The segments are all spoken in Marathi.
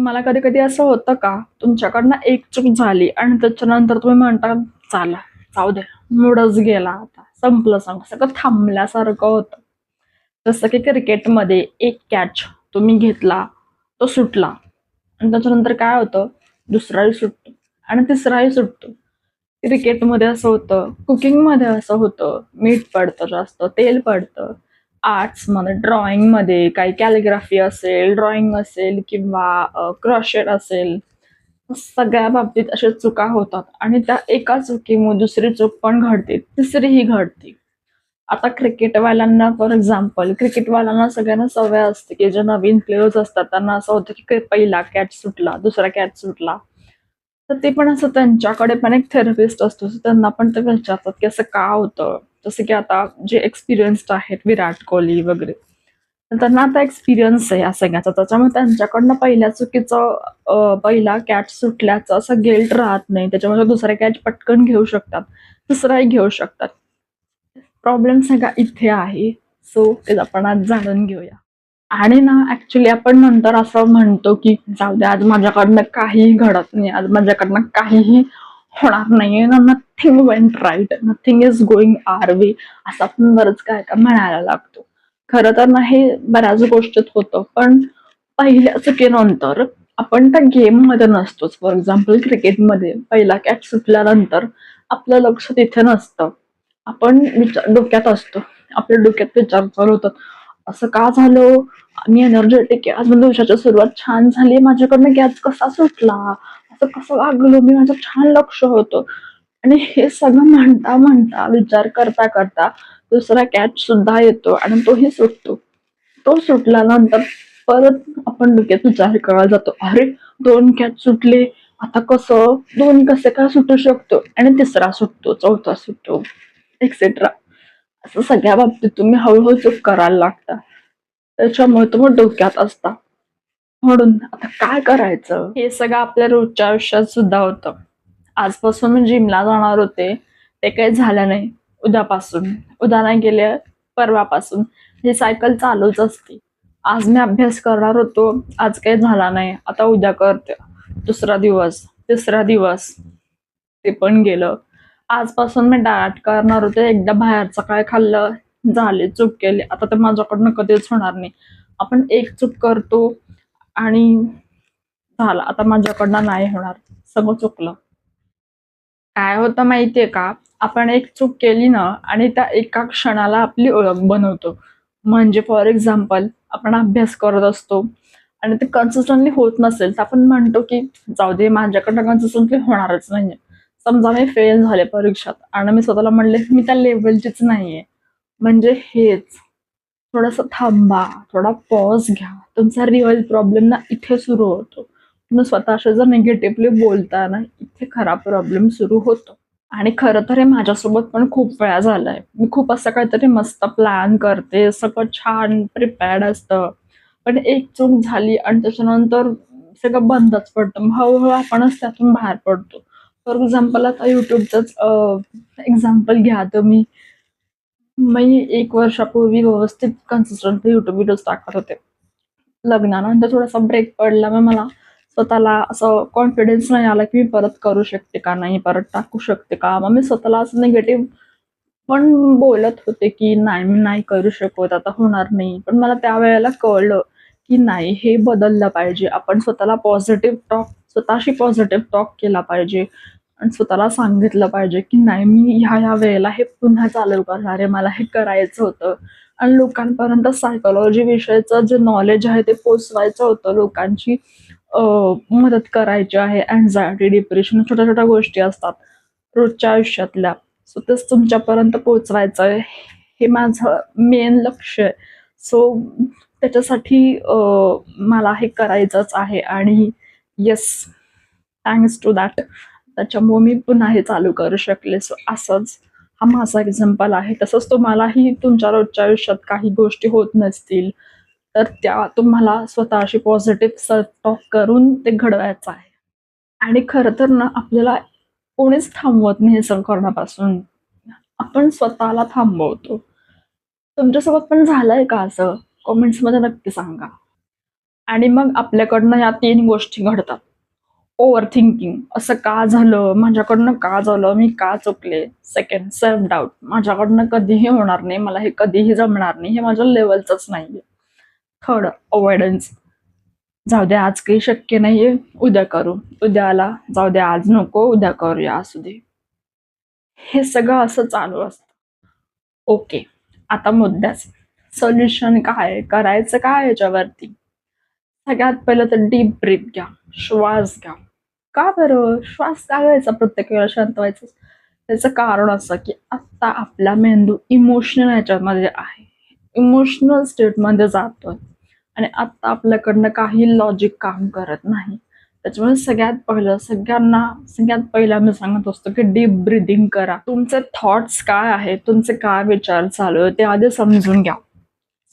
तुम्हाला कधी-कधी असं होतं का, तुमच्याकडनं एक चूक झाली आणि त्याच्यानंतर तुम्ही म्हणता, "चला, जाऊ दे, मूडच गेला आता, संपलं सगळं थांबल्यासारखं होतं." जसं की क्रिकेटमध्ये एक कॅच तुम्ही घेतला, तो सुटला आणि त्याच्यानंतर काय होतं, दुसराही सुटतो आणि तिसराही सुटतो. क्रिकेटमध्ये असं होतं, कुकिंगमध्ये असं होतं, मीठ पडतं जास्त, तेल पडतं. आर्ट्समध्ये, ड्रॉइंगमध्ये काही कॅलिग्राफी असेल, ड्रॉइंग असेल किंवा क्रॉशेट असेल, सगळ्या बाबतीत अशा चुका होतात आणि त्या एका चुकीमुळे दुसरी चूक पण घडते, तिसरीही घडते. आता क्रिकेटवाल्यांना फॉर एक्झाम्पल, क्रिकेटवाल्यांना सगळ्यांना सवय असते, की जे नवीन प्लेयर्स असतात त्यांना असं होतं, की पहिला कॅच सुटला, दुसरा कॅच सुटला. तर ते पण असं त्यांच्याकडे पण एक थेरपिस्ट असतो, so त्यांना पण ते विचारतात, की असं का होतं? जसं की आता जे एक्सपिरियन्स्ड आहेत, विराट कोहली वगैरे. तर त्यांना आता एक्सपिरियन्स आहे या सगळ्याचा. त्याच्यामुळे त्यांच्याकडनं पहिल्या चुकीचं पहिला कॅच सुटल्याचं असं गिल्ट राहत नाही. त्याच्यामुळे दुसरा कॅच पटकन घेऊ शकतात. तिसराही घेऊ शकतात. प्रॉब्लेम सगळा इथे आहे. सो ते आपण आज जाणून घेऊया. आणि ना ऍक्च्युली आपण नंतर असं म्हणतो, की जाऊ दे आज माझ्याकडनं काहीही घडत नाही. आज माझ्याकडनं काहीही होणार नाहीये ना, nothing went right, nothing is going our way असं आपण बरंच काय काय म्हणायला लागतो. खरं तर ना हे बऱ्याच गोष्टीत होतं, पण पहिल्या चुकीनंतर आपण त्या गेममध्ये नसतोच. फॉर एक्झाम्पल क्रिकेटमध्ये पहिला कॅच सुटल्यानंतर आपलं लक्ष तिथे नसतं. आपण डोक्यात असतो. आपल्या डोक्यात विचार चालू होतात. असं का झालं? मी एनर्जेटिक आहे. आज माझ्या दिवसाची सुरुवात छान झाली. माझ्याकडनं कॅच कसा सुटला? असं कसं वागलो मी? माझं छान लक्ष होतं. आणि हे सगळं म्हणता विचार करता दुसरा कॅच सुद्धा येतो आणि तोही सुटतो. तो सुटल्यानंतर परत आपण डोक्यात विचार करायला जातो, अरे 2 कॅच सुटले, आता कसं? 2 कसे काय सुटू शकतो? आणि तिसरा सुटतो, चौथा सुटतो, एक्सेट्रा. असं सगळ्या बाबतीत तुम्ही हळू चूक करायला लागता. त्याच्यामुळे तुम्ही डोक्यात असता. म्हणून आता काय करायचं? हे सगळं आपल्या रोजच्या आयुष्यात सुद्धा होतं. आजपासून मी जिमला जाणार होते, ते काही झालं नाही. उद्यापासून, उद्या नाही गेले, परवापासून. ही सायकल चालूच असते. आज मी अभ्यास करणार होतो, आज काही झाला नाही, आता उद्या करते. दुसरा दिवस, तिसरा दिवस, ते पण गेलं. आजपासून मी डाएट करणार होते, एकदा बाहेरचं काय खाल्लं, झाले, चूक केली. आता ते माझ्याकडनं कधीच होणार नाही. आपण एक चूक करतो आणि झालं, आता माझ्याकडनं नाही होणार, सगळं चुकलं. काय होतं माहितीये का? आपण एक चूक केली ना आणि त्या एका क्षणाला आपली ओळख बनवतो. म्हणजे फॉर एक्झाम्पल आपण अभ्यास करत असतो आणि ते कन्सिस्टंटली होत नसेल, तर आपण म्हणतो की जाऊ दे माझ्याकडनं कन्सिस्टंटली होणारच नाहीये. समजा मी फेल झाले परीक्षेत आणि मी स्वतःला म्हणले मी त्या लेव्हलचीच नाहीये. म्हणजे हेच. थोडंसं थांबा, थोडा पॉज घ्या. तुमचा रिअल प्रॉब्लेम ना इथे सुरू होतो. तुम्ही स्वतःशी जर निगेटिव्हली बोलताय ना, इथे खरा प्रॉब्लेम सुरू होतो. आणि खरं तर हे माझ्यासोबत पण खूप वेळा झालंय. मी खूप असं काहीतरी मस्त प्लॅन करते, सगळं छान प्रिपेअर्ड असतं. पण एक चूक झाली आणि त्याच्यानंतर सगळं बंदच पडतं. मग हळू आपणच त्यातून बाहेर पडतो. फॉर एक्झाम्पल आता YouTubeचंच एक्झाम्पल घ्या तुम्ही. मी 1 वर्षापूर्वी व्यवस्थित कन्सिस्टंटली YouTube व्हिडिओज टाकत होते. लग्नानंतर थोडासा ब्रेक पडला, मग मला स्वतःला असं कॉन्फिडन्स नाही आला, की मी परत करू शकते का नाही, परत टाकू शकते का? मग मी स्वतःला असं निगेटिव्ह पण बोलत होते, की नाही मी नाही करू शकत, आता होणार नाही. पण मला त्यावेळेला कळलं, की नाही हे बदललं पाहिजे. आपण स्वतःला पॉझिटिव्ह टॉक स्वतःशी पॉझिटिव्ह टॉक केला पाहिजे आणि स्वतःला सांगितलं पाहिजे, की नाही मी ह्या-ह्या वेळेला हे पुन्हा चालू करणार आहे. मला हे करायचं होतं. आणि लोकांपर्यंत सायकॉलॉजी विषयीचं जे नॉलेज आहे ते पोहोचवायचं होतं. लोकांची अ, मदत करायची आहे. अँक्झायटी, डिप्रेशन छोट्या-छोट्या गोष्टी असतात रोजच्या आयुष्यातल्या. सो तेच तुमच्यापर्यंत पोहोचवायचं आहे. हे माझं मेन लक्ष आहे. सो त्याच्यासाठी मला हे करायचंच आहे आणि येस, थँक्स टू दॅट त्याच्यामुळे मी पुन्हा हे चालू करू शकले. सो असंच हा माझा एक्झाम्पल आहे. तसंच तुम्हालाही तुमच्या रोजच्या आयुष्यात काही गोष्टी होत नसतील, तर त्या तुम्हाला स्वतःशी पॉझिटिव्ह सेल्फ टॉक करून ते घडवायचं आहे. आणि खरं तर ना आपल्याला कोणीच थांबवत नाही हे सगळं करण्यापासून. आपण स्वतःला थांबवतो. तुमच्यासोबत पण झालंय का असं? कमेंट्समध्ये नक्की सांगा. आणि मग आपल्याकडनं या 3 गोष्टी घडतात. ओव्हर थिंकिंग, असं का झालं, माझ्याकडनं का झालं, मी का चुकले. सेकंड, सेल्फ डाऊट, माझ्याकडनं कधीही होणार नाही, मला हे कधीही जमणार नाही, हे माझ्या लेवलचंच नाहीये. थर्ड, अवॉइडन्स, जाऊ दे आज काही शक्य नाहीये, उद्या करू, उद्याला जाऊ दे, आज नको, उद्या करूया, असू दे. हे सगळं असं चालू असतं. ओके, आता मुद्द्याच सोल्युशन काय, करायचं काय याच्यावरती. सगळ्यात पहिलं तर डीप ब्रीथ घ्या, श्वास घ्या. का बरं श्वास का घ्यायचा प्रत्येक वेळा शांत व्हायचं? त्याचं कारण असं की आता आपला मेंदू इमोशनल ह्याच्यामध्ये आहे, इमोशनल स्टेटमध्ये जातोय आणि आता आपल्याकडनं काही लॉजिक काम करत नाही. त्याच्यामुळे सगळ्यात पहिला मी सांगत असतो की डीप ब्रिदिंग करा. तुमचे थॉट्स काय आहेत, तुमचे काय विचार चालू आहे ते आधी समजून घ्या.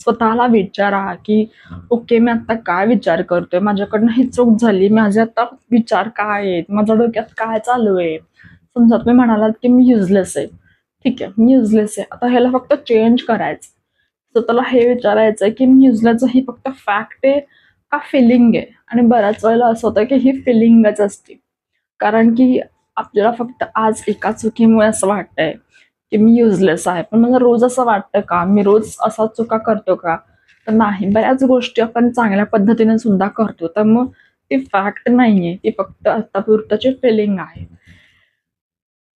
स्वतःला विचारा की ओके, मी आता काय विचार करतोय, माझ्याकडनं ही चूक झाली, माझे आता विचार काय आहेत, माझ्या डोक्यात काय चालू आहे. समजा तुम्ही म्हणालात की मी युजलेस आहे, ठीक आहे, मी युजलेस आहे, आता ह्याला फक्त चेंज करायचं. स्वतःला हे विचारायचं की मी युजलेस ही फक्त फॅक्ट आहे का फिलिंग आहे. आणि बऱ्याच वेळेला असं होतं की ही फिलिंगच असते, कारण की आपल्याला फक्त आज एका चुकीमुळे असं वाटतंय की मी युजलेस आहे, पण मला रोज असं वाटतं का, मी रोज असा चुका करतो का, तर नाही. बऱ्याच गोष्टी आपण चांगल्या पद्धतीने सुद्धा करतो, तर मग ती फॅक्ट नाहीये, ती फक्त आतापुरताची फिलिंग आहे.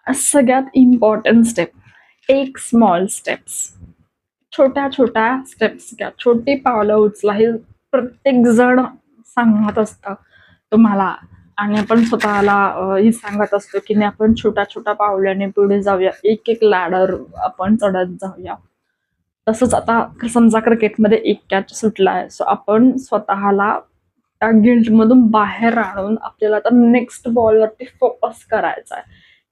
सगळ्यात important step, take small steps. छोट्या छोट्या स्टेप्स घ्या, छोटी पावलं उचला, हे प्रत्येक जण सांगत असतं तुम्हाला. आणि आपण स्वतःला ही सांगत असतो की नाही, आपण छोट्या छोट्या पावलाने पुढे जाऊया, एक एक लॅडर आपण चढत जाऊया. तसंच आता समजा क्रिकेटमध्ये एक कॅच सुटलाय, सो आपण स्वतःला त्या गिल्टमधून बाहेर आणून आपल्याला आता नेक्स्ट बॉलवरती फोकस करायचा आहे,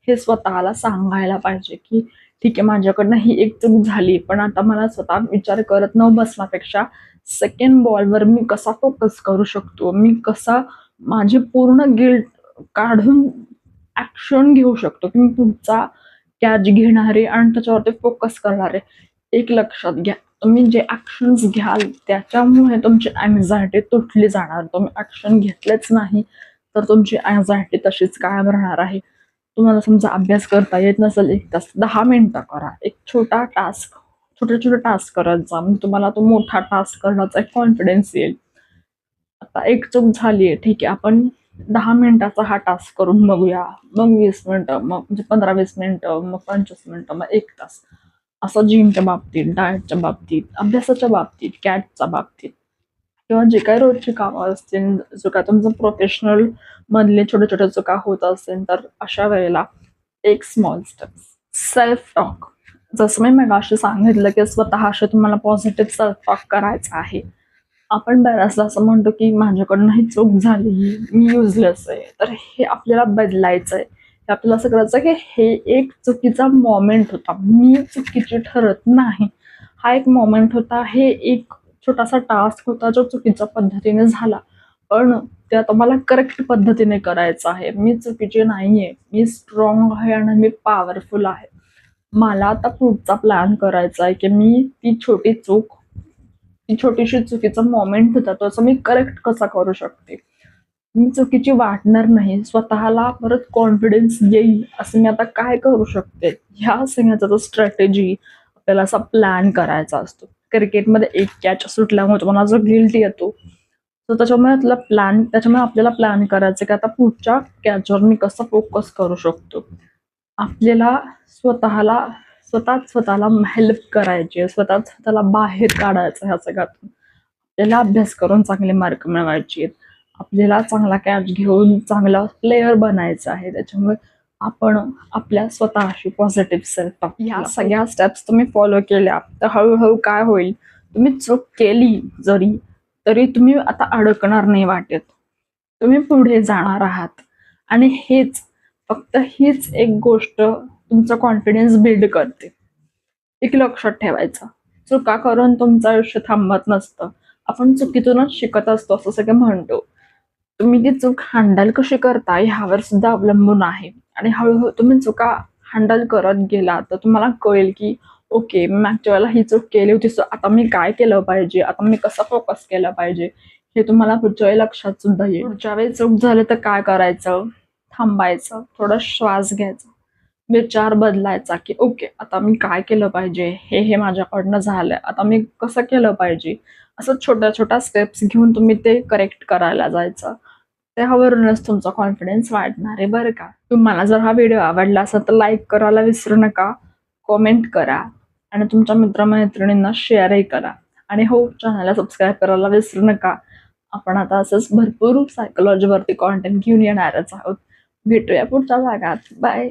हे स्वतःला सांगायला पाहिजे की ठीक आहे, माझ्याकडनं ही एक चूक झाली, पण आता मला स्वतः विचार करत न बसण्यापेक्षा सेकंड बॉलवर मी कसा फोकस करू शकतो, मी कसा माझी पूर्ण गिल्ट काढून ऍक्शन घेऊ शकतो की मी पुढचा कॅच घेणार आहे आणि त्याच्यावरती फोकस करणार आहे. एक लक्षात घ्या, तुम्ही जे ऍक्शन्स घ्याल त्याच्यामुळे तुमची अँझायटी तुटली जाणार. तुम्ही ऍक्शन घेतलेच नाही तर तुमची अँझायटी तशीच कायम राहणार आहे. तुम्हाला समजा अभ्यास करता येत नसेल 1 तास, 10 मिनिटं करा. एक छोटा टास्क, छोटे छोटे टास्क करत जा, मग तुम्हाला तो मोठा टास्क करण्याचा एक कॉन्फिडन्स येईल. आता एक चूक झालीये, ठीक आहे, आपण 10 मिनिटाचा हा टास्क करून बघूया, मग 20 मिनिटं, मग म्हणजे 15-20 मिनिटं, मग 25 मिनिटं, मग 1 तास. असं जिमच्या बाबतीत, डाएटच्या बाबतीत, अभ्यासाच्या बाबतीत, कॅटच्या बाबतीत किंवा जे काही रोजची कामं असतील, जो काय तुमचं प्रोफेशनल मधले छोटे छोटे चुका होत असेल, तर अशा वेळेला एक स्मॉल स्टेप्स. सेल्फ टॉक, जसं मी मगाशी सांगितलं की स्वतःशी तुम्हाला पॉझिटिव्ह सेल्फ टॉक करायचा आहे. आपण बऱ्याचदा असं म्हणतो की माझ्याकडनं ही चूक झाली, मी युजलेस आहे, तर हे आपल्याला बदलायचं आहे. हे आपल्याला असं करायचं की हे एक चुकीचा मोमेंट होता, मी चुकीची ठरत नाही, हा एक मोमेंट होता, हे एक छोटासा टास्क होता जो चुकीच्या पद्धतीने झाला, पण ते आता मला करेक्ट पद्धतीने करायचं आहे. मी चुकीची नाहीये, मी स्ट्रॉंग आहे आणि मी पॉवरफुल आहे. मला आता पुढचा प्लॅन करायचा आहे की मी ती छोटीशी चुकीचा मोमेंट होता, तो असं मी करेक्ट कसा करू शकते. मी चुकीची वाटणार नाही, स्वतःला परत कॉन्फिडन्स येईल असं मी आता काय करू शकते. ह्या सगळ्याचा जो स्ट्रॅटेजी आपल्याला असा प्लॅन करायचा असतो. क्रिकेटमध्ये एक कॅच सुटल्यामुळे तुम्हाला जो गिल्ट येतो, तर त्याच्यामुळे आपल्याला प्लॅन करायचं की आता पुढच्या कॅचवर मी कसं फोकस करू शकतो. आपल्याला स्वतःला स्वतःला हेल्प करायची आहे, स्वतःला बाहेर काढायचं ह्या सगळ्यातून. आपल्याला अभ्यास करून चांगले मार्क मिळवायचे आहेत, आपल्याला चांगला कॅच घेऊन चांगला प्लेयर बनायचं आहे. त्याच्यामुळे आपण आपल्या स्वतःशी पॉझिटिव्ह सेल्फ टॉक, ह्या सगळ्या स्टेप्स तुम्ही फॉलो केल्या तर हळूहळू काय होईल, तुम्ही चूक केली तरी तुम्ही आता अडकणार नाही वाटेत, तुम्ही पुढे जाणार आहात. आणि फक्त हीच एक गोष्ट तुमचा कॉन्फिडन्स बिल्ड करते. एक लक्षात ठेवायचं, चुका करून तुमचं आयुष्य थांबत नसतं, आपण चुकीतूनच शिकत असतो असं सगळं म्हणतो. तुम्ही ती चूक हँडल कशी करता ह्यावर सुद्धा अवलंबून आहे. आणि हळूहळू तुम्ही चुका हँडल करत गेला तर तुम्हाला कळेल की ओके, मी मागच्या वेळेला ही चूक केली होती, सो आता मी काय केलं पाहिजे, आता मी कसं फोकस केलं पाहिजे, हे तुम्हाला पुढच्या वेळी लक्षात सुद्धा येईल. पुढच्या वेळी चूक झाली तर काय करायचं, थांबायचं, थोडा श्वास घ्यायचा, विचार बदलायचा की ओके आता मी काय केलं पाहिजे, हे माझ्याकडनं झालंय, आता मी कसं केलं पाहिजे. असं छोट्या छोट्या स्टेप्स घेऊन तुम्ही ते करेक्ट करायला जायचं. त्यावरूनच तुमचा कॉन्फिडन्स वाढणार आहे बरं का. तुम्हाला जर हा व्हिडिओ आवडला असेल तर लाईक करायला विसरू नका, कॉमेंट करा आणि तुमच्या मित्रमैत्रिणींना शेअरही करा. आणि हो, चॅनलला सबस्क्राईब करायला विसरू नका. आपण आता असंच भरपूर सायकोलॉजीवरती कॉन्टेंट घेऊन येणारच आहोत. भेटूया पुढच्या भागात. बाय.